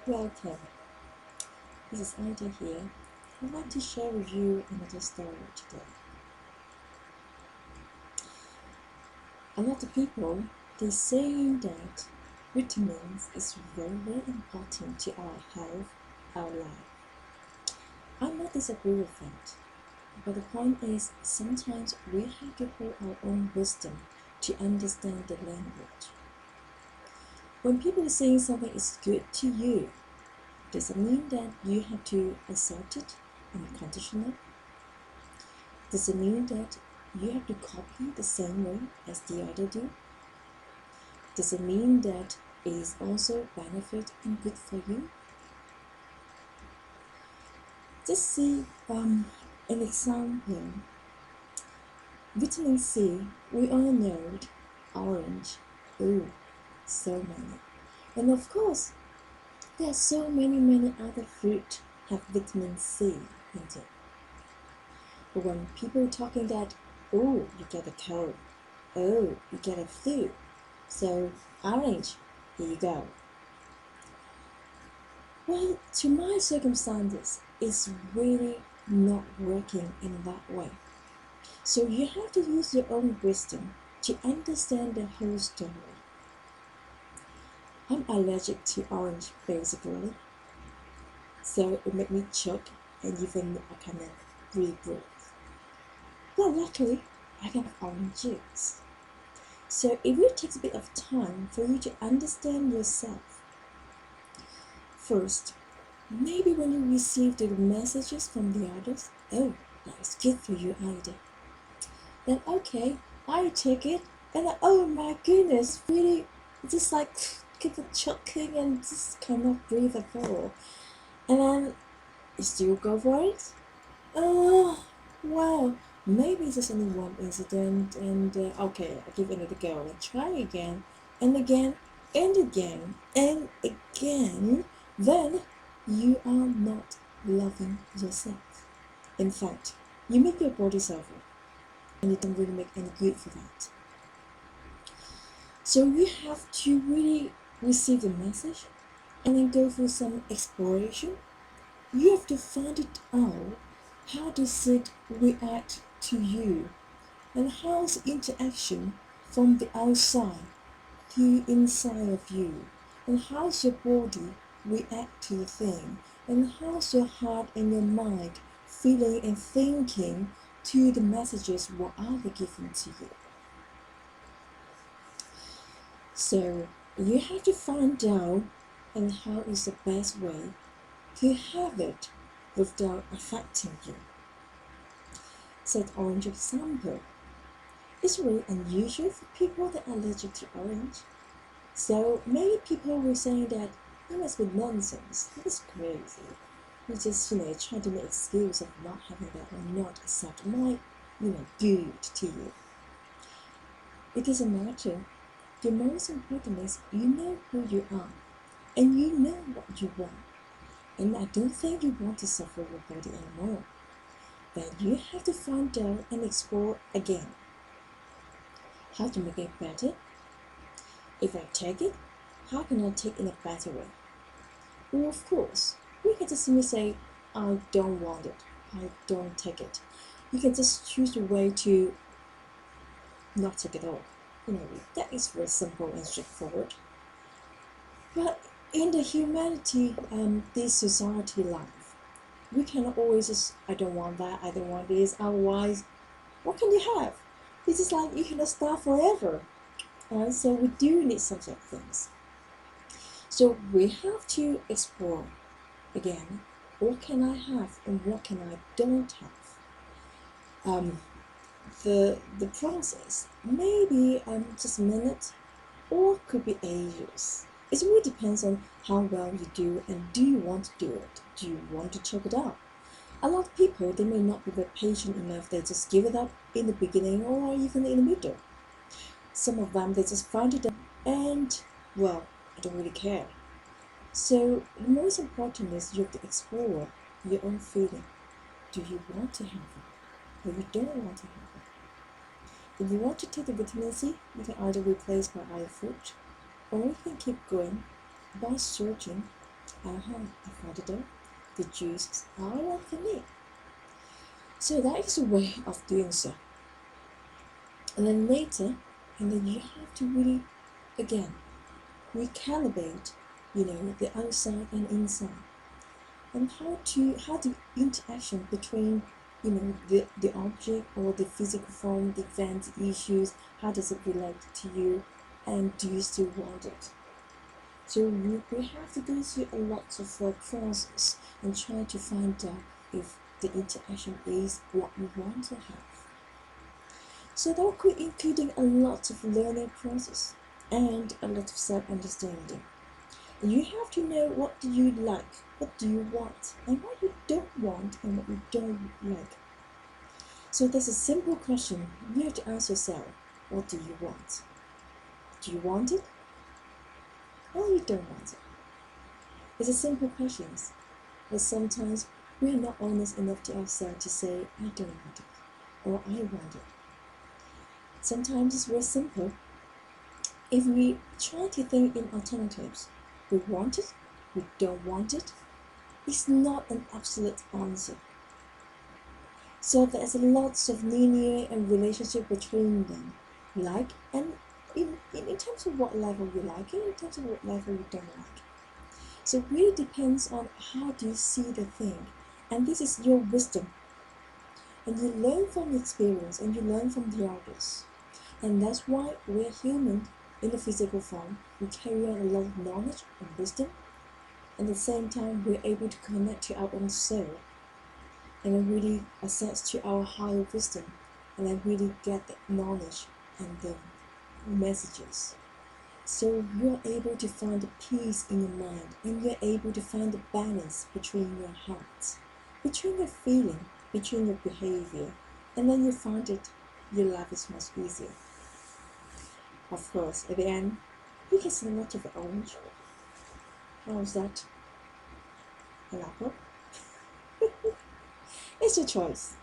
Welcome, this is Ida here. I'd like to share with you another story today. A lot of people, they say that vitamins is very important to our health, our life. I might disagree with that, but the point is sometimes we have to hold our own wisdom to understand the language. When people are saying something is good to you, does it mean that you have to accept it unconditionally? Does it mean that you have to copy the same way as the other do? Does it mean that it is also benefit and good for you? Just see an example. Vitamin C, we all know it. Orange, oh, so many. And of course, there are so many other fruit have vitamin C in it. But when people talking that, oh, you get a cold, oh, you get a flu, so orange, here you go. Well, to my circumstances, it's really not working in that way. So you have to use your own wisdom to understand the whole story. I'm allergic to orange basically, so it made me choke and even I cannot breathe. Well, luckily, I can have orange juice. So it will take a bit of time for you to understand yourself. First, maybe when you receive the messages from the others, oh, that is good for you, Ida. Then okay, I take it, and then, oh my goodness, really, just like keep it choking and just cannot breathe at all. And then you still go for it. Oh, well, maybe it's just only one incident, and okay, I'll give it another go and try again, and again, and again, and again. Then you are not loving yourself. In fact, you make your body suffer, and you don't really make any good for that. So you have to really receive the message and then go through some exploration. You have to find it out. How does it react to you? And how's interaction from the outside to inside of you? And how's your body react to the thing? And how's your heart and your mind feeling and thinking to the messages what are they giving to you? So you have to find out and how is the best way to have it without affecting you. Said orange example. It's really unusual for people that are allergic to orange. So many people were saying that it must be nonsense. It is crazy. You just, trying to make excuse of not having that or not accept my, good to you. It doesn't matter. The most important is you know who you are and you know what you want. And I don't think you want to suffer your body anymore. Then you have to find out and explore again. How to make it better? If I take it, how can I take it in a better way? Well, of course, you can just simply say, I don't want it. I don't take it. You can just choose a way to not take it all. That is very simple and straightforward. But in the humanity, this society life, we cannot always just, I don't want that, I don't want this, otherwise, what can you have? It's just like you cannot starve forever. So we do need such things. So we have to explore again, what can I have and what can I don't have? The process maybe just a minute or could be ages. It really depends on how well you do and do you want to do it? Do you want to check it out? A lot of people, they may not be very patient enough, they just give it up in the beginning or even in the middle. Some of them, they just find it and, well, I don't really care. So the most important is you have to explore your own feeling. Do you want to have it or you don't want to have it? If you want to take the vitamin C, you can either replace by other fruit or you can keep going by searching I found it out. The juices are one for me. So that is a way of doing so. And then later, and then you have to really, again, recalibrate, the outside and inside. And how the interaction between the object or the physical form, the event, the issues, how does it relate to you, and do you still want it? So we have to go through a lot of process and try to find out if the interaction is what we want to have. So that could including a lot of learning process and a lot of self-understanding. You have to know what do you like, what do you want, and what you don't want and what you don't like. So there's a simple question you have to ask yourself. What do you want? Do you want it? Or you don't want it? It's a simple question, but sometimes we are not honest enough to ourselves to say, I don't want it, or I want it. Sometimes it's very simple. If we try to think in alternatives, we want it, we don't want it, it's not an absolute answer. So there's lots of linear and relationship between them, like and in terms of what level you like and in terms of what level you don't like. So it really depends on how do you see the thing, and this is your wisdom. And you learn from experience and you learn from the others. And that's why we're human in the physical form. We carry on a lot of knowledge and wisdom. And at the same time, we're able to connect to our own soul and then really access to our higher wisdom and then really get the knowledge and the messages. So you're able to find the peace in your mind and you're able to find the balance between your hearts, between your feeling, between your behavior, and then you find it, your life is much easier. Of course, at the end, you can see a lot of orange. How is that? An apple? It's your choice.